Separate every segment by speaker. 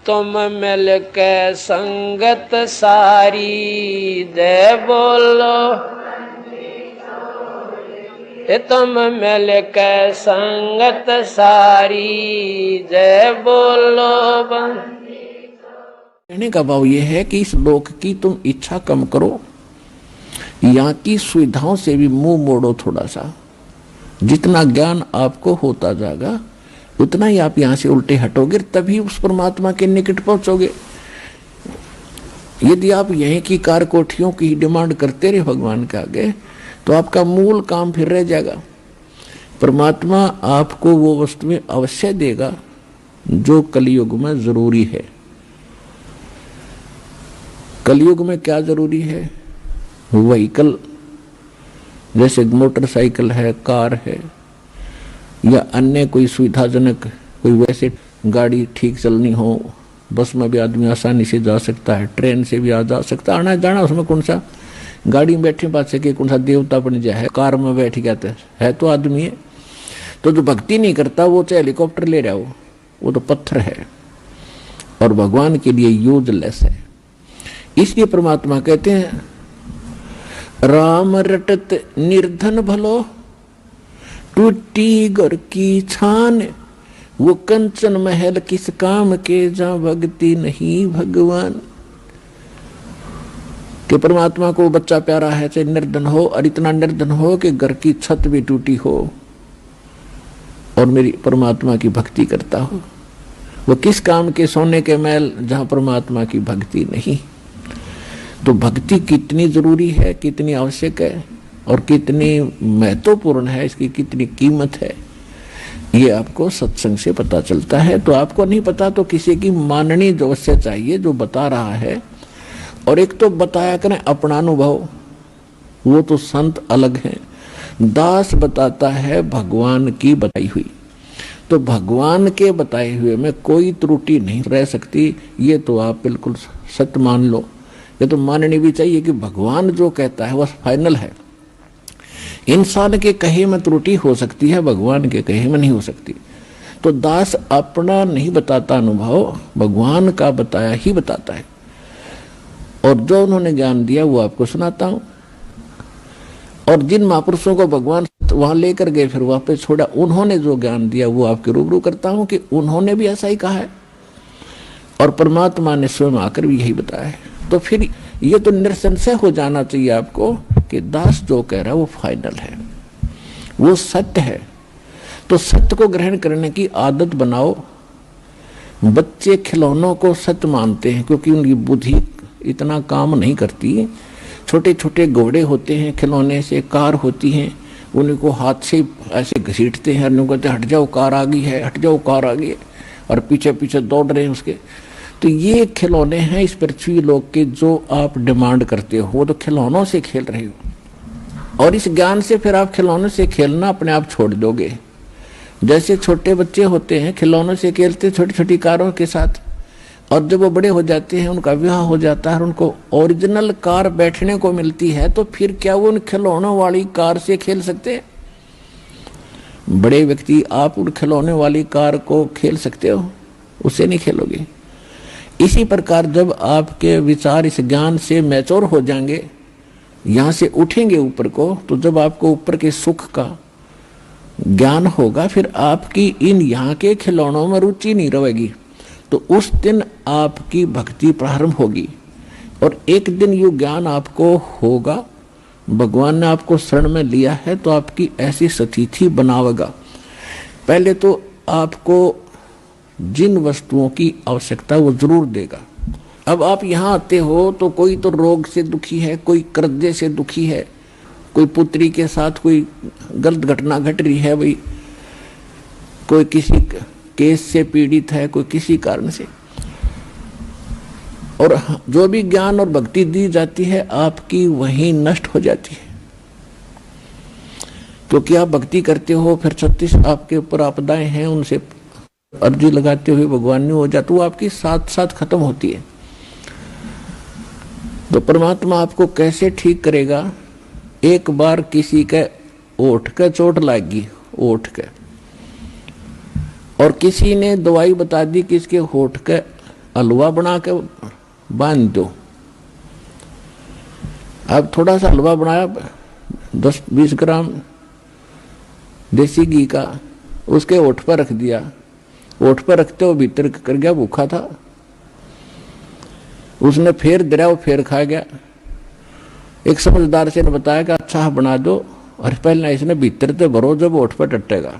Speaker 1: तुम मिल के संगत सारी जय बोलो, तुम मिल के संगत सारी जय बोलो।
Speaker 2: कहने का भाव यह है कि इस लोक की तुम इच्छा कम करो, यहाँ की सुविधाओं से भी मुंह मोड़ो थोड़ा सा। जितना ज्ञान आपको होता जाएगा उतना ही आप यहां से उल्टे हटोगे, तभी उस परमात्मा के निकट पहुंचोगे। यदि आप यहीं की कार कोठियों की डिमांड करते रहे भगवान के आगे, तो आपका मूल काम फिर रह जाएगा। परमात्मा आपको वो वस्तुएं अवश्य देगा जो कलयुग में जरूरी है। कलयुग में क्या जरूरी है? व्हीकल, जैसे मोटरसाइकिल है, कार है, या अन्य कोई सुविधाजनक कोई वैसे गाड़ी ठीक चलनी हो। बस में भी आदमी आसानी से जा सकता है, ट्रेन से भी आ जा सकता है, आना जाना उसमें कौन सा गाड़ी में बैठे बात से कि कौन सा देवता बन जाए। कार में बैठ गया है तो आदमी है। तो जो भक्ति नहीं करता वो चाहे हेलीकॉप्टर ले रहा हो, वो तो पत्थर है और भगवान के लिए यूजलेस है। इसलिए परमात्मा कहते हैं, राम रटत निर्धन भलो, टूटी घर की छान, वो कंचन महल किस काम के, जहां भक्ति नहीं भगवान। कि परमात्मा को बच्चा प्यारा है, चाहे निर्धन हो, और इतना निर्धन हो कि घर की छत भी टूटी हो और मेरी परमात्मा की भक्ति करता हो। वो किस काम के, सोने के महल जहां परमात्मा की भक्ति नहीं। तो भक्ति कितनी जरूरी है, कितनी आवश्यक है और कितनी महत्वपूर्ण है, इसकी कितनी कीमत है, ये आपको सत्संग से पता चलता है। तो आपको नहीं पता तो किसी की माननी जो अवश्य चाहिए, जो बता रहा है। और एक तो बताया करें अपना अनुभव, वो तो संत अलग हैं। दास बताता है भगवान की बताई हुई, तो भगवान के बताए हुए में कोई त्रुटि नहीं रह सकती। ये तो आप बिल्कुल सत्य मान लो। ये तो माननी भी चाहिए कि भगवान जो कहता है वह फाइनल है। इंसान के कहे में त्रुटि हो सकती है, भगवान के कहे में नहीं हो सकती। तो दास अपना नहीं बताता अनुभव, भगवान का बताया ही बताता है। और जो उन्होंने ज्ञान दिया वो आपको सुनाता हूं। और जिन महापुरुषों को भगवान वहां लेकर गए फिर वापस छोड़ा, उन्होंने जो ज्ञान दिया वो आपके रूबरू करता हूं कि उन्होंने भी ऐसा ही कहा है और परमात्मा ने स्वयं आकर भी यही बताया है। तो फिर ये तो निसंशय हो जाना चाहिए आपको कि दास जो कह रहा है वो फाइनल है, वो सत्य है। तो सत्य को ग्रहण करने की आदत बनाओ। बच्चे खिलौनों को सत्य मानते हैं क्योंकि उनकी बुद्धि इतना काम नहीं करती। छोटे छोटे घोड़े होते हैं, खिलौने से कार होती हैं, उनको हाथ से ऐसे घसीटते हैं, और कहते हट जाओ कार आ गई है, हट जाओ कार आ गई है, और पीछे पीछे दौड़ रहे हैं उसके। तो ये खिलौने हैं इस पृथ्वी लोक के जो आप डिमांड करते हो, वो तो खिलौनों से खेल रहे हो। और इस ज्ञान से फिर आप खिलौनों से खेलना अपने आप छोड़ दोगे। जैसे छोटे बच्चे होते हैं खिलौनों से खेलते छोटी छोटी कारों के साथ, और जब वो बड़े हो जाते हैं, उनका विवाह हो जाता है और उनको ओरिजिनल कार बैठने को मिलती है, तो फिर क्या वो उन खिलौनों वाली कार से खेल सकते हैं? बड़े व्यक्ति आप उन खिलौने वाली कार को खेल सकते हो, उससे नहीं खेलोगे। इसी प्रकार जब आपके विचार इस ज्ञान से मैच्योर हो जाएंगे, यहां से उठेंगे ऊपर को, तो जब आपको ऊपर के सुख का ज्ञान होगा, फिर आपकी इन यहाँ के खिलौनों में रुचि नहीं रहेगी। तो उस दिन आपकी भक्ति प्रारंभ होगी और एक दिन ये ज्ञान आपको होगा। भगवान ने आपको शरण में लिया है तो आपकी ऐसी स्थिति बनावेगा। पहले तो आपको जिन वस्तुओं की आवश्यकता वो जरूर देगा। अब आप यहाँ आते हो तो कोई तो रोग से दुखी है, कोई कर्जे से दुखी है, कोई पुत्री के साथ कोई गलत घटना घट रही है, भाई कोई किसी केस से पीड़ित है, कोई किसी कारण से। और जो भी ज्ञान और भक्ति दी जाती है आपकी वहीं नष्ट हो जाती है, क्योंकि आप भक्ति करते हो, फिर 36 आपके ऊपर आपदाएं हैं, उनसे अर्जी लगाते हुए भगवान नहीं हो जाता, वो आपकी साथ साथ खत्म होती है। तो परमात्मा आपको कैसे ठीक करेगा? एक बार किसी के ओठ का चोट लगी, ओठ के, और किसी ने दवाई बता दी कि इसके होठ का हलवा बना के बांध दो। अब थोड़ा सा हलवा बनाया 10-20 ग्राम देसी घी का, उसके ओठ पर रख दिया। ओठ पर रखते हो भीतर कर गया, भूखा था, उसने फेर दरिया, वो फेर खा गया। एक समझदार से ने बताया कि अच्छा बना दो और पहले इसने भीतर से भरो, जब ओठ पर टटेगा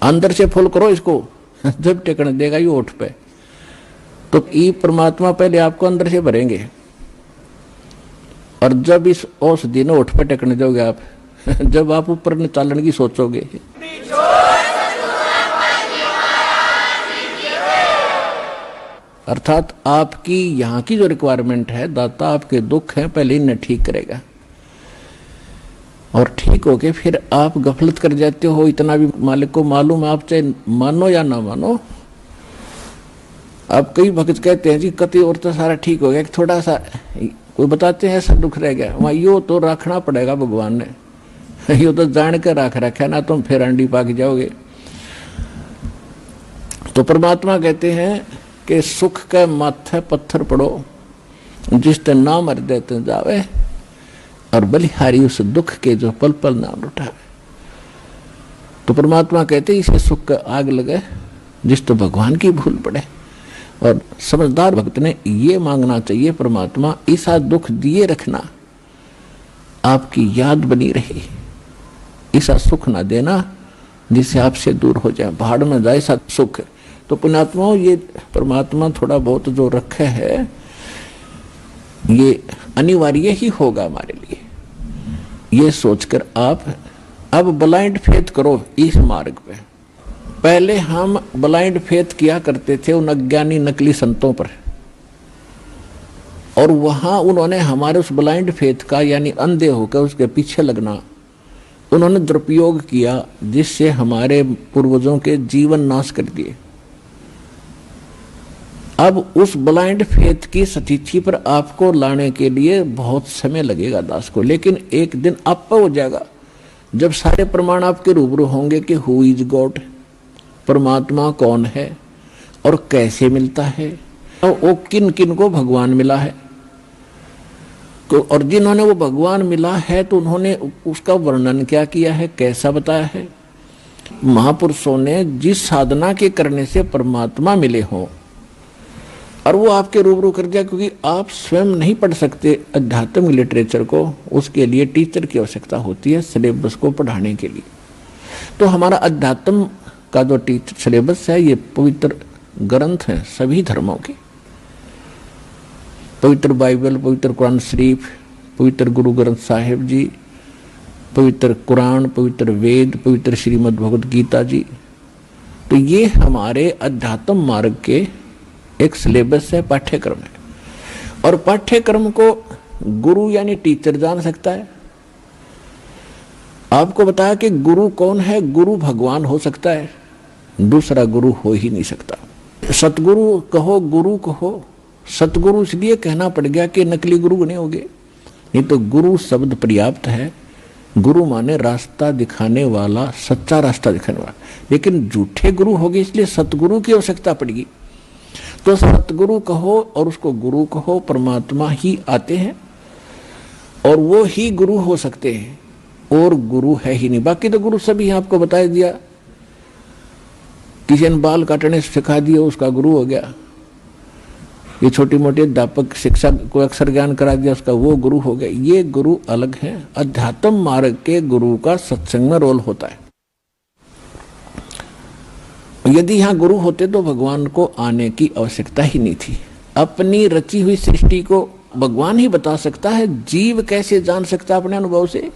Speaker 2: अंदर से फुल करो इसको, जब टेकने देगा ये ओठ पे। तो ये परमात्मा पहले आपको अंदर से भरेंगे, और जब इस औषधि ने ओठ पे टेकने दोगे आप, जब आप ऊपर निकालने की सोचोगे, अर्थात आपकी यहाँ की जो रिक्वायरमेंट है, दाता आपके दुख हैं पहले इन्हें ठीक करेगा, और ठीक होके फिर आप गफलत कर जाते हो। इतना भी मालिक को मालूम है, आप चाहे मानो या ना मानो। अब कई भक्त कहते हैं जी कति और तो सारा ठीक हो गया, थोड़ा सा कोई बताते हैं ऐसा दुख रह गया, वहां यो तो रखना पड़ेगा भगवान ने, यो तो जान के रख रखा ना, तुम फिर अंडी पाक जाओगे। तो परमात्मा कहते हैं कि सुख के माथे पत्थर पड़ो, जिसते नाम हृदय ते जावे, और बलिहारी उस दुख के जो पल पल नाम उठावे। तो परमात्मा कहते इसे सुख का आग लगे जिस तो भगवान की भूल पड़े। और समझदार भक्त ने ये मांगना चाहिए, परमात्मा ऐसा दुख दिए रखना आपकी याद बनी रही, ऐसा सुख ना देना जिससे आपसे दूर हो जाए, भाड़ में जाए ऐसा सुख। तो पुण्यात्माओं, ये परमात्मा थोड़ा बहुत जो रखे है ये अनिवार्य ही होगा हमारे लिए। ये सोचकर आप अब ब्लाइंड फेथ करो इस मार्ग पे। पहले हम ब्लाइंड फेथ किया करते थे उन अज्ञानी नकली संतों पर, और वहां उन्होंने हमारे उस ब्लाइंड फेथ का यानी अंधे होकर उसके पीछे लगना उन्होंने दुरुपयोग किया, जिससे हमारे पूर्वजों के जीवन नाश कर दिए। अब उस ब्लाइंड फेथ की स्थिति पर आपको लाने के लिए बहुत समय लगेगा दास को, लेकिन एक दिन आप हो जाएगा जब सारे प्रमाण आपके रूबरू होंगे कि हु इज गॉड, परमात्मा कौन है और कैसे मिलता है, और वो किन किन को भगवान मिला है। और जिन्होंने वो भगवान मिला है तो उन्होंने उसका वर्णन क्या किया है, कैसा बताया है। महापुरुषों ने जिस साधना के करने से परमात्मा मिले हों और वो आपके रूबरू कर दिया, क्योंकि आप स्वयं नहीं पढ़ सकते अध्यात्म लिटरेचर को, उसके लिए टीचर की आवश्यकता होती है सिलेबस को पढ़ाने के लिए। तो हमारा अध्यात्म का जो टीचर सिलेबस है ये पवित्र ग्रंथ हैं सभी धर्मों के, पवित्र बाइबल, पवित्र कुरान शरीफ, पवित्र गुरु ग्रंथ साहिब जी, पवित्र कुरान, पवित्र वेद, पवित्र श्रीमद् भगवद गीता जी। तो ये हमारे अध्यात्म मार्ग के एक सिलेबस है, पाठ्यक्रम है। और पाठ्यक्रम को गुरु यानी टीचर जान सकता है। आपको बताया कि गुरु कौन है, गुरु भगवान हो सकता है, दूसरा गुरु हो ही नहीं सकता। सतगुरु कहो, गुरु कहो, सतगुरु इसलिए कहना पड़ गया कि नकली गुरु बने होंगे, नहीं तो गुरु शब्द पर्याप्त है। गुरु माने रास्ता दिखाने वाला, सच्चा रास्ता दिखाने वाला, लेकिन झूठे गुरु हो गए इसलिए सतगुरु की आवश्यकता पड़ेगी। तो सतगुरु कहो और उसको गुरु कहो, परमात्मा ही आते हैं और वो ही गुरु हो सकते हैं, और गुरु है ही नहीं। बाकी तो गुरु सभी आपको बता दिया, किसी ने बाल काटने सिखा दिया उसका गुरु हो गया, ये छोटी मोटी अध्यापक शिक्षा को अक्षर ज्ञान करा दिया उसका वो गुरु हो गया। ये गुरु अलग है। अध्यात्म मार्ग के गुरु का सत्संग में रोल होता है। यदि यहाँ गुरु होते तो भगवान को आने की आवश्यकता ही नहीं थी। अपनी रची हुई सृष्टि को भगवान ही बता सकता है, जीव कैसे जान सकता अपने अनुभव से।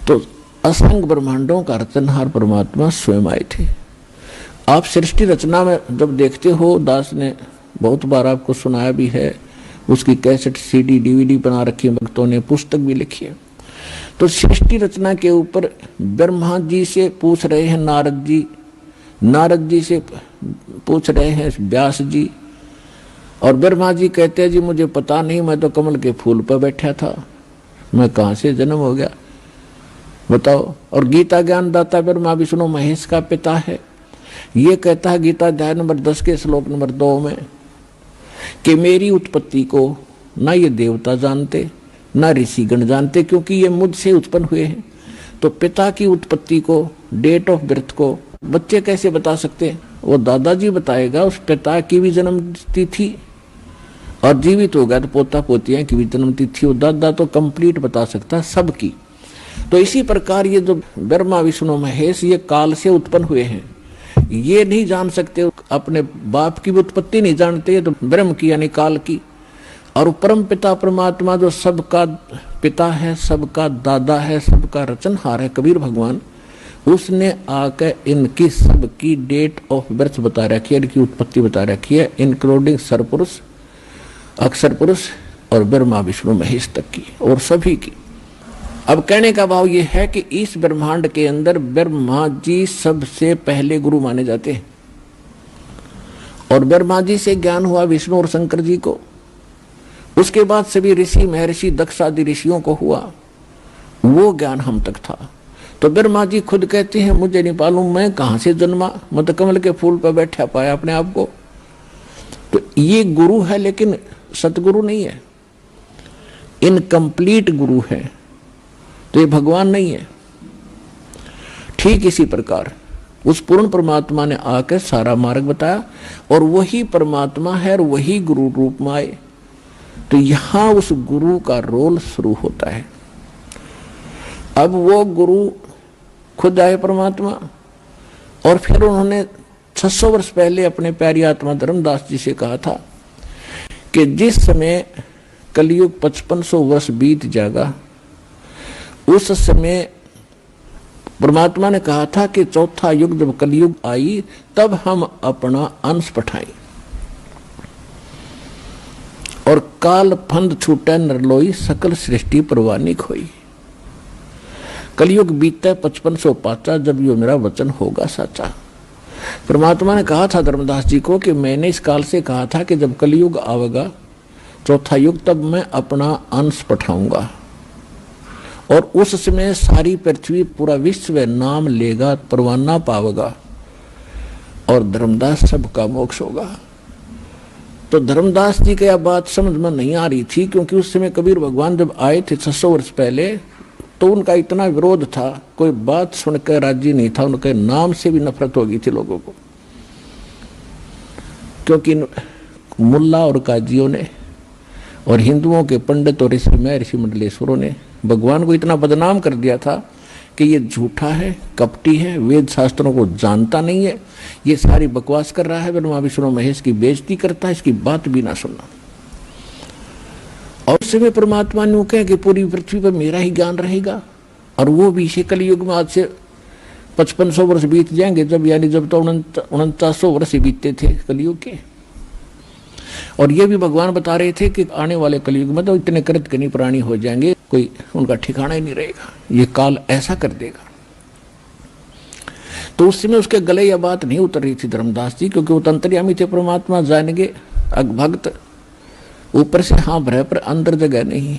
Speaker 2: तो असंख्य ब्रह्मांडों का रचनहार परमात्मा स्वयं आए थे। आप सृष्टि रचना में जब देखते हो, दास ने बहुत बार आपको सुनाया भी है, उसकी कैसेट सीडी डीवीडी बना रखी है, भक्तों ने पुस्तक भी लिखी है। तो सृष्टि रचना के ऊपर ब्रह्मा जी से पूछ रहे हैं नारद जी, नारद जी से पूछ रहे हैं व्यास जी, और ब्रह्मा जी कहते हैं जी मुझे पता नहीं, मैं तो कमल के फूल पर बैठा था, मैं कहाँ से जन्म हो गया बताओ। और गीता ज्ञान दाता ब्रह्मा विष्णु महेश का पिता है। ये कहता है गीता अध्याय नंबर 10 के श्लोक नंबर 2 में कि मेरी उत्पत्ति को ना ये देवता जानते ना ऋषिगण जानते, क्योंकि ये मुझसे उत्पन्न हुए हैं। तो पिता की उत्पत्ति को, डेट ऑफ बर्थ को बच्चे कैसे बता सकते हैं? वो दादाजी बताएगा। उस पिता की भी जन्म तिथि, और जीवित हो गया तो पोता पोतियां की भी जन्म तिथि, वो दादा तो कंप्लीट बता सकता है सबकी। तो इसी प्रकार ये जो ब्रह्मा विष्णु महेश ये काल से उत्पन्न हुए हैं, ये नहीं जान सकते, अपने बाप की भी उत्पत्ति नहीं जानते, तो ब्रह्म की यानी काल की। और परम पिता परमात्मा जो सबका पिता है, सबका दादा है, सबका रचनहार है, कबीर भगवान, उसने आकर इनकी सबकी डेट ऑफ बर्थ बता रखी है, इनकी उत्पत्ति बता रखी है, इंक्लूडिंग सरपुरुष, अक्षर पुरुष और ब्रह्मा विष्णु महेश तक की, और सभी की। अब कहने का भाव यह है कि इस ब्रह्मांड के अंदर ब्रह्मा जी सबसे पहले गुरु माने जाते हैं, और ब्रह्मा जी से ज्ञान हुआ विष्णु और शंकर जी को। उसके बाद सभी ऋषि महर्षि दक्ष आदि ऋषियों को हुआ, वो ज्ञान हम तक था। तो ब्रह्मा जी खुद कहते हैं मुझे नहीं मालूम मैं कहां से जन्मा, मत कमल के फूल पर बैठा पाया अपने आप को। तो ये गुरु है, लेकिन सतगुरु नहीं है, इनकम्प्लीट गुरु है, तो ये भगवान नहीं है। ठीक इसी प्रकार उस पूर्ण परमात्मा ने आकर सारा मार्ग बताया, और वही परमात्मा है और वही गुरु रूप में आए। तो यहां उस गुरु का रोल शुरू होता है। अब वो गुरु खुद आए परमात्मा, और फिर उन्होंने 600 वर्ष पहले अपने प्यारी आत्मा धर्मदास जी से कहा था कि जिस समय कलयुग 5500 वर्ष बीत जाएगा, उस समय परमात्मा ने कहा था कि चौथा युग जब कलयुग आई तब हम अपना अंश पठाएं, और काल फंद छूटे नरलोई सकल सृष्टि परवानी खोई। कलयुग बीते 5500 पाचा, जब यो मेरा वचन होगा साचा। परमात्मा ने कहा था धर्मदास जी को कि मैंने इस काल से कहा था कि जब कलयुग आवेगा चौथा युग, तब मैं अपना अंश पठाऊंगा, और उस समय सारी पृथ्वी पूरा विश्व नाम लेगा, परवाना पावेगा, और धर्मदास सबका मोक्ष होगा। तो धर्मदास जी की यह बात समझ में नहीं आ रही थी, क्योंकि उस समय कबीर भगवान जब आए थे 600 वर्ष पहले, तो उनका इतना विरोध था, कोई बात सुनकर राजी नहीं था, उनके नाम से भी नफरत हो गई थी लोगों को, क्योंकि मुल्ला और काजियों ने और हिंदुओं के पंडित और ऋषि मंडलेश्वरों ने भगवान को इतना बदनाम कर दिया था कि ये झूठा है, कपटी है, वेद शास्त्रों को जानता नहीं है, ये सारी बकवास कर रहा है, ब्रह्मा विष्णु महेश की बेइज्जती करता है, इसकी बात भी ना सुनना। और उस समय परमात्मा ने कहा कि पूरी पृथ्वी पर मेरा ही ज्ञान रहेगा, और वो भी इसी कलयुग में आज से 5500 वर्ष बीत जाएंगे, जब यानी जब तो 4900 वर्ष ही बीतते थे कलयुग के। और ये भी भगवान बता रहे थे कि आने वाले कलयुग में तो इतने कृतघ्नी प्राणी हो जाएंगे, कोई उनका ठिकाना ही नहीं रहेगा, ये काल ऐसा कर देगा। तो उस समय उसके गले यह बात नहीं उतर रही थी धर्मदास जी, क्योंकि वो तंत्रियामी थे, परमात्मा जानेंगे भक्त ऊपर से हाँ भरे पर अंदर जगह नहीं।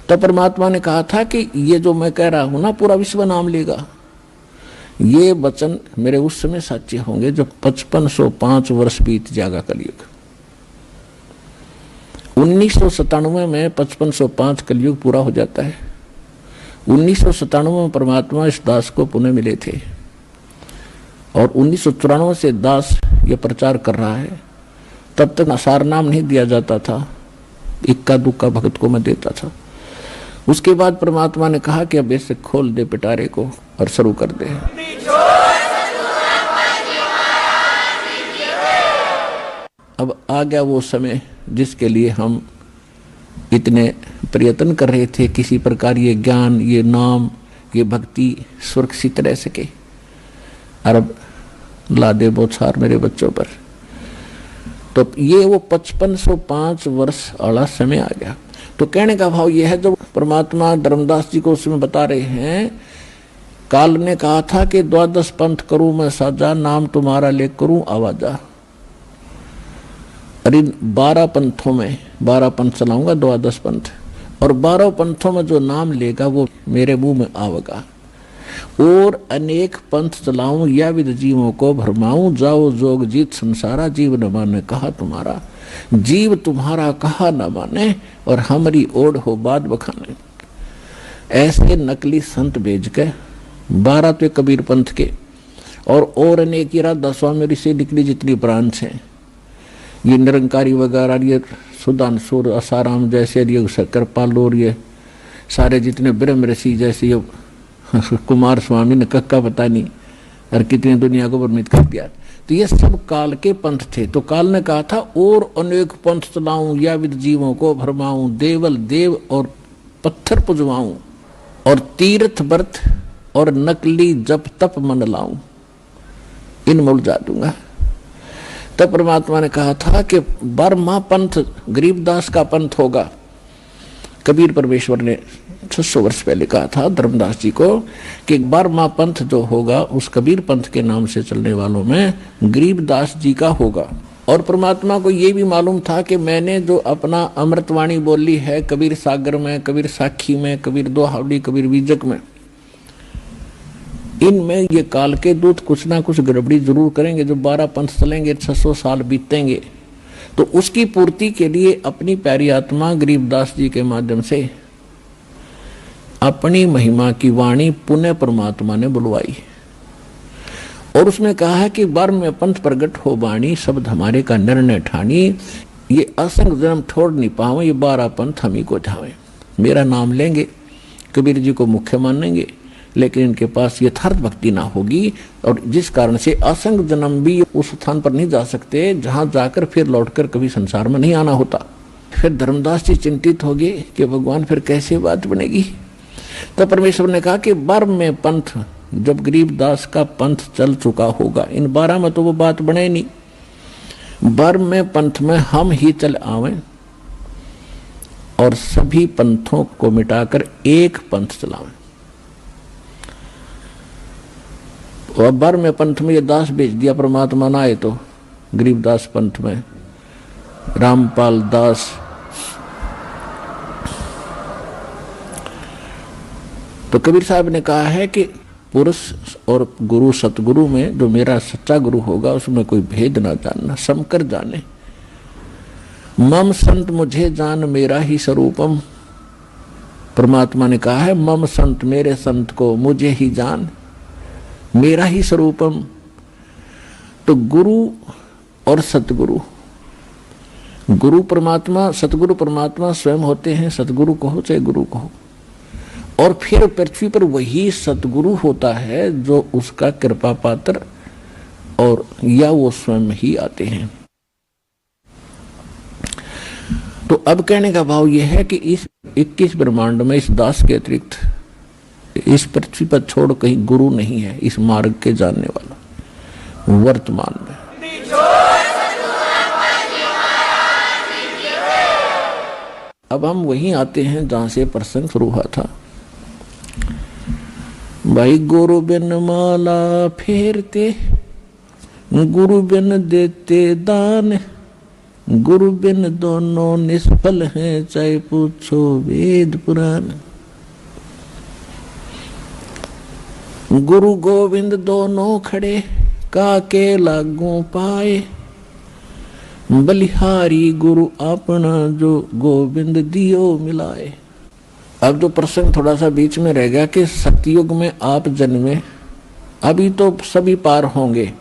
Speaker 2: तब परमात्मा ने कहा था कि ये जो मैं कह रहा हूं ना पूरा विश्व नाम लेगा, ये वचन मेरे उस समय सच्चे होंगे जब 5505 वर्ष बीत जाएगा कलयुग। 1997 में 5505 कलयुग पूरा हो जाता है। 1997 में परमात्मा इस दास को पुनः मिले थे, और 1994 से दास ये प्रचार कर रहा है। तब तक सार नाम नहीं दिया जाता था, इक्का दुक्का भक्त को मैं देता था। उसके बाद परमात्मा ने कहा कि अब ऐसे खोल दे पिटारे को और शुरू कर दे। अब आ गया वो समय जिसके लिए हम इतने प्रयत्न कर रहे थे, किसी प्रकार ये ज्ञान, ये नाम, ये भक्ति सुरक्षित रह सके। और अब ला दे बौछार मेरे बच्चों पर। तो ये वो 5505 वर्ष वाला समय आ गया। तो कहने का भाव यह है, जो परमात्मा धर्मदास जी को उसमें बता रहे हैं, काल ने कहा था कि 12 पंथ करूं मैं साजा, नाम तुम्हारा ले करूं आवाजा। अरे 12 पंथों में 12 पंथ चलाऊंगा, 12 पंथ, और 12 पंथों में जो नाम लेगा वो मेरे मुंह में आवेगा। और अनेक पंथ चलाऊं या विद जीवों को भरमाऊं, जाओ जोग जीत संसारा, जीव न माने कहा तुम्हारा। जीव तुम्हारा कहा न माने और हमारी ओढ़ हो बात बखाने। ऐसे नकली संत भेज के 12 तो कबीर पंथ के और अनेक ही राधा स्वामी से निकली जितनी ब्रांच हैं, ये निरंकारी वगैरह, ये सुधांशुर आसाराम जैसे, ये कृपाल और ये सारे जितने ब्रह्म ऋषि जैसे, ये कुमार स्वामी ने कक्का पता नहीं और कितनी दुनिया को भ्रमित कर दिया। तो ये सब काल के पंथ थे। तो काल ने कहा था और अनेक पंथ चलाऊं या विद जीवों को भरमाऊं, देवल देव और पत्थर पुजवाऊं और तीर्थ व्रत और नकली जप तप मन लाऊं, इनमें उलझा दूंगा। तब परमात्मा ने कहा था कि 12वां पंथ गरीबदास का पंथ होगा। कबीर परमेश्वर ने 600 वर्ष पहले कहा था धर्मदास जी को कि 12वां पंथ जो होगा उस कबीर पंथ के नाम से चलने वालों में गरीबदास जी का होगा। और परमात्मा को ये भी मालूम था कि मैंने जो अपना अमृतवाणी बोली है कबीर सागर में, कबीर साखी में, कबीर दोहावड़ी, कबीर बीजक में, इनमें ये काल के दूत कुछ ना कुछ गड़बड़ी जरूर करेंगे। जो 12 पंथ चलेंगे, 600 साल बीतेंगे, तो उसकी पूर्ति के लिए अपनी प्यारी आत्मा गरीबदास जी के माध्यम से अपनी महिमा की वाणी पुनः परमात्मा ने बुलवाई और उसमें कहा है कि 12वें पंथ प्रगट हो वाणी, शब्द हमारे का निर्णय ठानी, ये असंग जन्म छोड़ नहीं पावे, ये 12 पंथ हम ही को ठावे। मेरा नाम लेंगे, कबीर जी को मुख्य मानेंगे, लेकिन इनके पास यथार्थ भक्ति ना होगी और जिस कारण से असंग जन्म भी उस स्थान पर नहीं जा सकते जहां जाकर फिर लौटकर कभी संसार में नहीं आना होता। फिर धर्मदास जी चिंतित हो गए कि भगवान फिर कैसे बात बनेगी। तो परमेश्वर ने कहा कि 12वें पंथ जब गरीबदास का पंथ चल चुका होगा, इन 12 में तो वो बात बने नहीं, 12वें पंथ में हम ही चल आवे और सभी पंथों को मिटाकर एक पंथ चलावें। और 12वें पंथ में ये दास भेज दिया परमात्मा ना आए तो गरीबदास पंथ में रामपाल दास। तो कबीर साहब ने कहा है कि पुरुष और गुरु सतगुरु में जो मेरा सच्चा गुरु होगा उसमें कोई भेद ना जानना, समकर जाने। मम संत मुझे जान मेरा ही स्वरूपम, परमात्मा ने कहा है मम संत मेरे संत को मुझे ही जान, मेरा ही स्वरूपम। तो गुरु और सतगुरु, गुरु परमात्मा, सतगुरु परमात्मा स्वयं होते हैं, सतगुरु कहो चाहे गुरु कहो। और फिर पृथ्वी पर वही सतगुरु होता है जो उसका कृपा पात्र और या वो स्वयं ही आते हैं। तो अब कहने का भाव यह है कि इस 21 ब्रह्मांड में इस दास के अतिरिक्त इस पृथ्वी पर छोड़ कहीं गुरु नहीं है इस मार्ग के जानने वाला वर्तमान में। अब हम वहीं आते हैं जहां से प्रसंग शुरू हुआ था। भाई गुरु बिन माला फेरते, गुरु बिन देते दान, गुरु बिन दोनों निष्फल हैं, चाहे पूछो वेद पुराण। गुरु गोविंद दोनों खड़े, काके लागू पाए, बलिहारी गुरु अपना जो गोविंद दियो मिलाए। अब जो प्रसंग थोड़ा सा बीच में रह गया कि सतयुग में आप जन्मे, अभी तो सभी पार होंगे,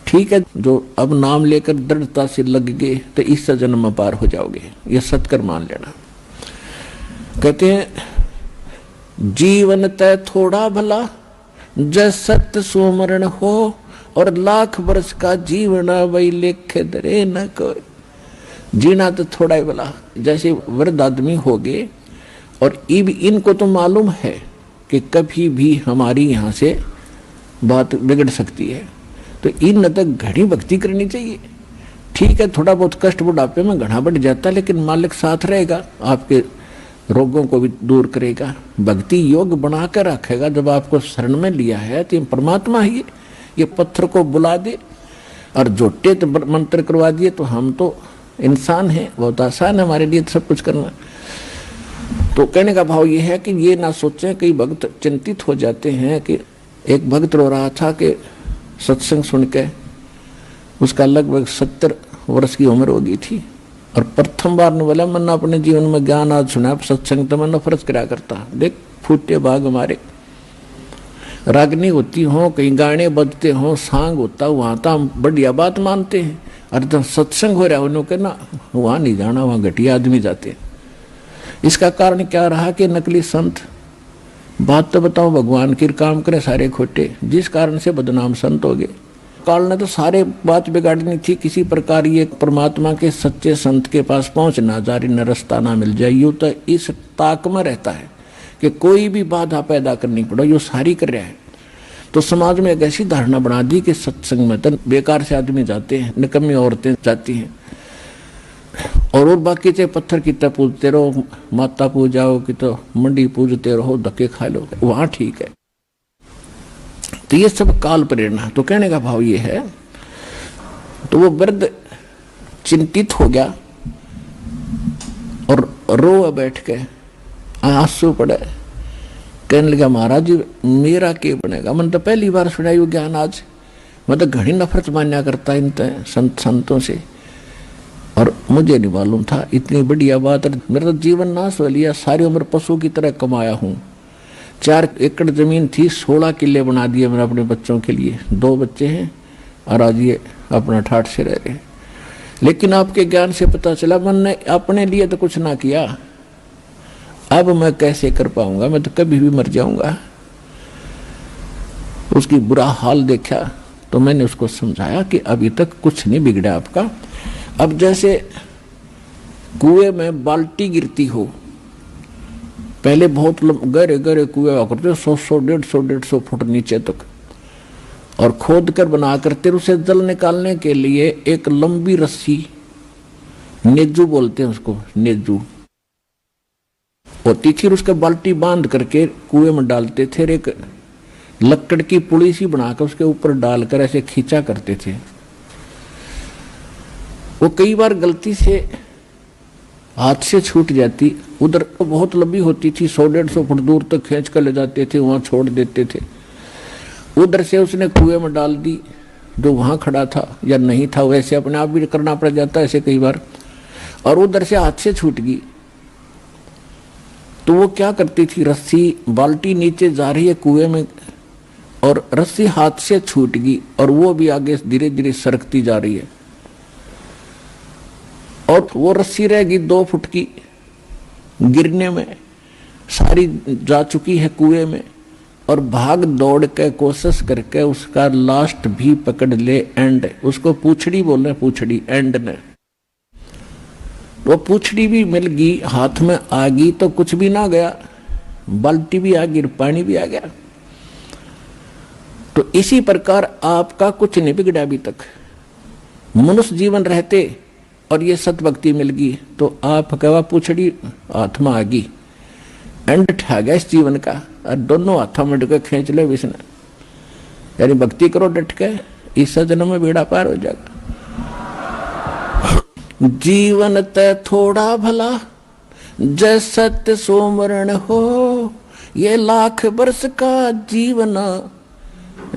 Speaker 2: ठीक है, जो अब नाम लेकर दृढ़ता से लग गए तो इस जन्म में पार हो जाओगे, ये सतकर मान लेना। कहते हैं जीवन तय थोड़ा भला, जय सत्य सुमरण हो, और लाख वर्ष का जीवना वही लेखे दरे न कोई। जीना तो थोड़ा ही भला, जैसे वृद्ध आदमी हो गए और इनको तो मालूम है कि कभी भी हमारी यहाँ से बात बिगड़ सकती है, तो इन तक घनी भक्ति करनी चाहिए। ठीक है, थोड़ा बहुत कष्ट बुढ़ापे में घना बढ़ जाता है, लेकिन मालिक साथ रहेगा, आपके रोगों को भी दूर करेगा, भक्ति योग बनाकर रखेगा। जब आपको शरण में लिया है तो परमात्मा ही ये पत्थर को बुला दे और जोटे तो मंत्र करवा दिए, तो हम तो इंसान हैं, बहुत आसान है हमारे लिए सब कुछ करना। तो कहने का भाव ये है कि ये ना सोचें, कई भक्त चिंतित हो जाते हैं कि एक भक्त रो रहा था कि सत्संग सुन के उसका लगभग 70 वर्ष की उम्र हो गई थी और प्रथम बार ने बोला मैंने अपने जीवन में ज्ञान आज सुना, सत्संग तो मैं नफरत करा करता। देख फूटे भाग हमारे, रागनी होती हो, कहीं गाने बजते हो, सांग होता, वहां तो हम बढ़िया बात मानते हैं। और जब सत्संग हो रहा है उन्होंने कहना वहां नहीं जाना, वहां घटिया आदमी जाते हैं। इसका कारण क्या रहा कि नकली संत, बात तो बताओ भगवान की काम करे सारे खोटे, जिस कारण से बदनाम संत हो गए। काल ने तो सारे बात बिगाड़नी थी, किसी प्रकार ये परमात्मा के सच्चे संत के पास पहुंचना, जारी न रास्ता ना मिल जाए। यूं तो इस ताक में रहता है कि कोई भी बाधा पैदा करनी पड़ो, यो सारी कर रहा है। तो समाज में एक ऐसी धारणा बना दी कि सत्संग में तो बेकार से आदमी जाते हैं, निकम्मी औरतें जाती हैं, और बाकी से पत्थर की तरह पूजते रहो, माता पूजाओ कि तो मंडी पूजते रहो, धक्के खा लो, वहां ठीक है। तो ये सब काल प्रेरणा। तो कहने का भाव ये है, तो वो वृद्ध चिंतित हो गया और रो बैठ के आंसू पड़े, कहने लगा महाराज जी मेरा क्या बनेगा, मैंने तो पहली बार सुनाई हो ज्ञान आज, मैं तो घनी नफरत मान्या करता इन संतों से, और मुझे नहीं मालूम था इतनी बढ़िया बात। मेरा तो जीवन नाश हो लिया, सारी उम्र पशु की तरह कमाया हूँ। 4 एकड़ जमीन थी, 16 किले बना दिए मैंने अपने बच्चों के लिए, 2 बच्चे हैं और आज ये अपना ठाठ से रह रहे। लेकिन आपके ज्ञान से पता चला मैंने अपने लिए तो कुछ ना किया, अब मैं कैसे कर पाऊंगा, मैं तो कभी भी मर जाऊंगा। उसकी बुरा हाल देखा तो मैंने उसको समझाया कि अभी तक कुछ नहीं बिगड़ा आपका। अब जैसे कुएं में बाल्टी गिरती हो, पहले बहुत गहरे गहरे कुएं हुआ करते, 100 150 फुट नीचे तक, और खोद कर बना करते उसे जल निकालने के लिए एक लंबी रस्सी, नेजू बोलते हैं उसको, नेजू होती थी, उसके बाल्टी बांध करके कुएं में डालते थे। एक लकड़ की पुड़ी सी बनाकर उसके ऊपर डालकर ऐसे खींचा करते थे। वो कई बार गलती से हाथ से छूट जाती, उधर तो बहुत लंबी होती थी, 100 150 फुट दूर तक खींच कर ले जाते थे, वहां छोड़ देते थे। उधर से उसने कुएं में डाल दी, जो वहां खड़ा था या नहीं था वैसे अपने आप भी करना पड़ जाता ऐसे कई बार, और उधर से हाथ से छूट गई। तो वो क्या करती थी, रस्सी, बाल्टी नीचे जा रही है कुएं में और रस्सी हाथ से छूट गई और वो भी आगे धीरे धीरे सरकती जा रही है, और वो रस्सी रहेगी 2 फुट की, गिरने में सारी जा चुकी है कुएं में, और भाग दौड़ के कोशिश करके उसका लास्ट भी पकड़ ले, एंड, उसको पूछड़ी बोल रहे, पूछड़ी एंड ने, वो पूछड़ी भी मिल गई, हाथ में आ गई तो कुछ भी ना गया, बाल्टी भी आ गई, पानी भी आ गया। तो इसी प्रकार आपका कुछ नहीं बिगड़ा अभी तक। मनुष्य जीवन रहते और ये सत भक्ति मिल गई तो आप कहवा पूछड़ी हाथ में आ गई, एंड ठा गया इस जीवन का, और दोनों हाथों में डके खींच ले विष्णु, यानी भक्ति करो डट के, इस जन्म में बेड़ा पार हो जाएगा। जीवन ते थोड़ा भला जय सत्य सोमरण हो, ये लाख वर्ष का जीवन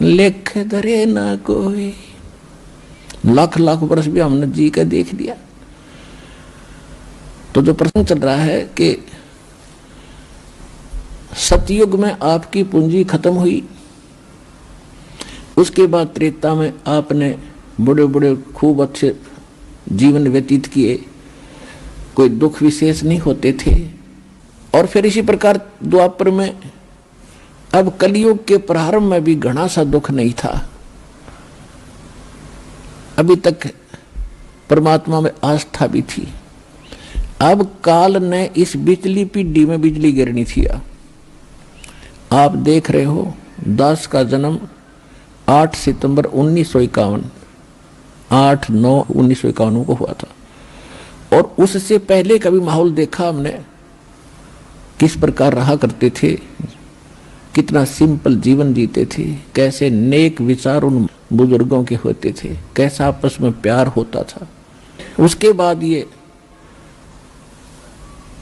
Speaker 2: लेख धरे ना कोई। लाख वर्ष भी हमने जी के देख लिया। तो जो प्रश्न चल रहा है कि सतयुग में आपकी पूंजी खत्म हुई, उसके बाद त्रेता में आपने बड़े बड़े खूब अच्छे जीवन व्यतीत किए, कोई दुख विशेष नहीं होते थे, और फिर इसी प्रकार द्वापर में, अब कलयुग के प्रारंभ में भी घना सा दुख नहीं था। अभी तक परमात्मा में आस्था भी थी। अब काल ने इस बिजली पीढ़ी में बिजली गिरनी थी। आप देख रहे हो, दास का जन्म 8 सितंबर 1951, 8/9/1951 को हुआ था, और उससे पहले कभी माहौल देखा हमने, किस प्रकार रहा करते थे, कितना सिंपल जीवन जीते थे, कैसे नेक विचार उन बुजुर्गों के होते थे, कैसा आपस में प्यार होता था। उसके बाद ये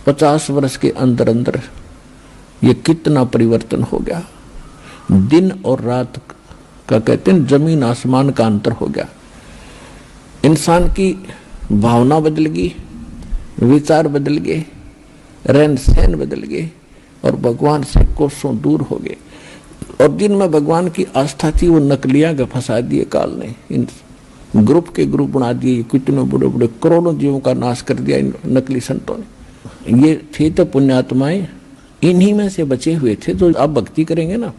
Speaker 2: 50 वर्ष के अंदर अंदर ये कितना परिवर्तन हो गया। दिन और रात का कहते हैं जमीन आसमान का अंतर हो गया। इंसान की भावना बदल गई, विचार बदल गए, रहन सहन बदल गए और भगवान से कोसों दूर हो गए। और जिनमें भगवान की आस्था थी वो नकलियां का फंसा दिए काल ने, इन ग्रुप के ग्रुप बना दिए, कितने बड़े बड़े करोड़ों जीवों का नाश कर दिया इन नकली संतों ने। ये थे तो पुण्यात्माएं, इन्हीं में से बचे हुए थे जो अब भक्ति करेंगे ना,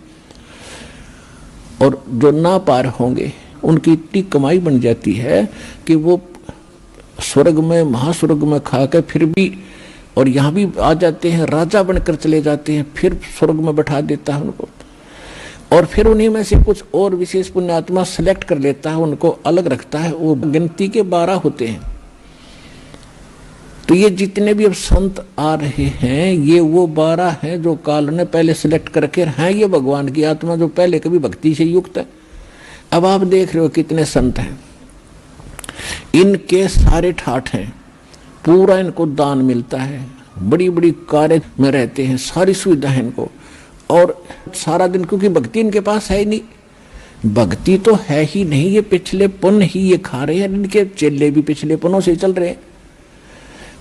Speaker 2: और जो ना पार होंगे उनकी इतनी कमाई बन जाती है कि वो स्वर्ग में, महास्वर्ग में खा के फिर भी, और यहाँ भी आ जाते हैं, राजा बनकर चले जाते हैं, फिर स्वर्ग में बैठा देता है उनको, और फिर उन्हीं में से कुछ और विशेष पुण्यात्मा सेलेक्ट कर लेता है, उनको अलग रखता है। वो गिनती के 12 होते हैं। तो ये जितने भी अब संत आ रहे हैं ये वो 12 हैं जो काल ने पहले सिलेक्ट करके हैं, ये भगवान की आत्मा जो पहले कभी भक्ति से युक्त है। अब आप देख रहे हो कितने संत हैं, इनके सारे ठाठ हैं, पूरा इनको दान मिलता है, बड़ी बड़ी कार्य में रहते हैं, सारी सुविधा है इनको, और सारा दिन, क्योंकि भक्ति इनके पास है ही नहीं, भक्ति तो है ही नहीं, ये पिछलेपन ही ये खा रहे हैं। इनके चेले भी पिछलेपनों से चल रहे हैं।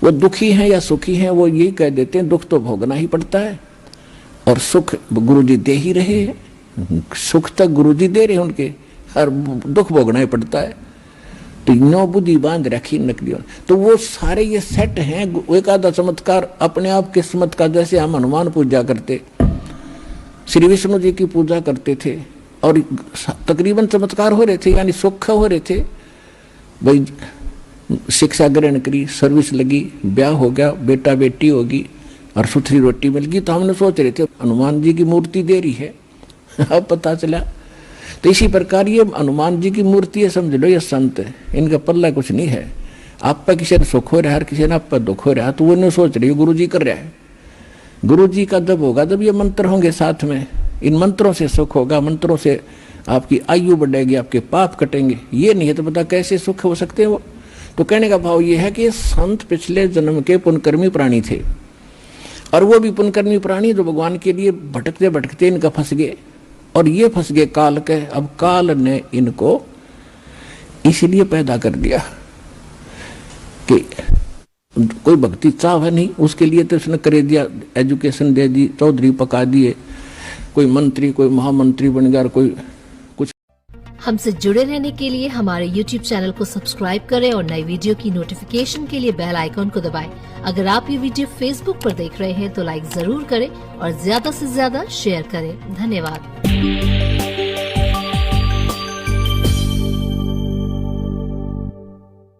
Speaker 2: वो दुखी हैं या सुखी हैं वो यही कह देते हैं, दुख तो भोगना ही पड़ता है और सुख गुरुजी दे ही रहे हैं, सुख तक गुरुजी दे रहे हैं उनके, और दुख भोगना ही पड़ता है। तो नो बुद्धि बांध रखी नकलियों। तो वो सारे ये सेट हैं। एक आधा चमत्कार अपने आप किस्मत का, जैसे हम हनुमान पूजा करते, श्री विष्णु जी की पूजा करते थे और तकरीबन चमत्कार हो रहे थे, यानी सुख हो रहे थे। भाई शिक्षा ग्रहण करी, सर्विस लगी, ब्याह हो गया, बेटा बेटी होगी और सुथरी रोटी मिल गई, तो हमने सोच रहे थे हनुमान जी की मूर्ति दे रही है। अब पता चला। तो इसी प्रकार ये हनुमान जी की मूर्ति है, समझ लो ये संत है, इनका पल्ला कुछ नहीं है। आप पर किसी ने सुख हो रहा है, हर किसी ने आप पर दुख हो रहा है, तो वो नहीं सोच रही गुरु जी कर रहा है। गुरु जी का जब होगा जब ये मंत्र होंगे साथ में, इन मंत्रों से सुख होगा, मंत्रों से आपकी आयु बढ़ेगी, आपके पाप कटेंगे। ये नहीं है तो पता कैसे सुख हो सकते हैं वो। तो कहने का भाव ये है कि संत पिछले जन्म के पुण्यकर्मी प्राणी थे, और वो भी पुण्यकर्मी प्राणी जो भगवान के लिए भटकते भटकते इनका फंस गए, और ये फंस गए काल के। अब काल ने इनको इसलिए पैदा कर दिया कि कोई भक्ति चाह है नहीं, उसके लिए तो उसने कर दिया, एजुकेशन दे दी, चौधरी पका दिए, कोई मंत्री, कोई महामंत्री बन गया, कोई कुछ।
Speaker 3: हमसे जुड़े रहने के लिए हमारे YouTube चैनल को सब्सक्राइब करें और नई वीडियो की नोटिफिकेशन के लिए बेल आइकॉन को दबाएं। अगर आप ये वीडियो Facebook पर देख रहे हैं तो लाइक जरूर करें और ज्यादा से ज्यादा शेयर करें। धन्यवाद।